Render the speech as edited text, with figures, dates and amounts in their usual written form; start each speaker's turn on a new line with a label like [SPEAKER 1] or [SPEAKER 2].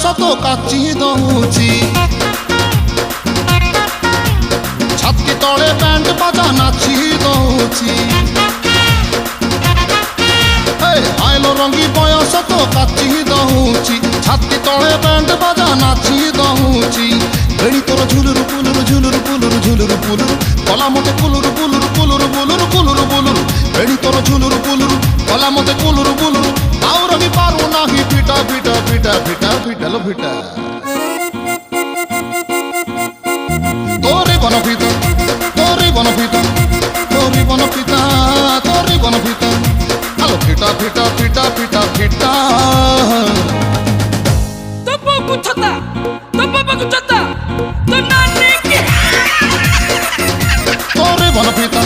[SPEAKER 1] তো কাচি দউছি ছাতি তলে ব্যান্ড বাজা নাচি দউছি আইলো রঙ্গি বয়স তো কাচি দউছি ছাতি তলে ব্যান্ড বাজা নাচি দউছি বেড়ি তোর ঝুলুর পুলুর ঝুলুর পুলুর ঝুলুর পুলুর কলা মতে কুলুর পুলুর কুলুর বুলুর কুলুর বুলুর বেড়ি তোর ঝুলুর পুলুর কলা মতে কুলুর বুলুর তাও রবি পারু নাহি পিটা পিটা পিটা পিটা পিটালো পিটা তোরে বনপিতা তোরে বনপিতা তোরে বনপিতা তোরে বনপিতা আলো পিটা পিটা পিটা পিটা পিটা
[SPEAKER 2] তো বাবু ছতা তো বাবু ছতা তো নানি কি
[SPEAKER 1] তোরে বনপিতা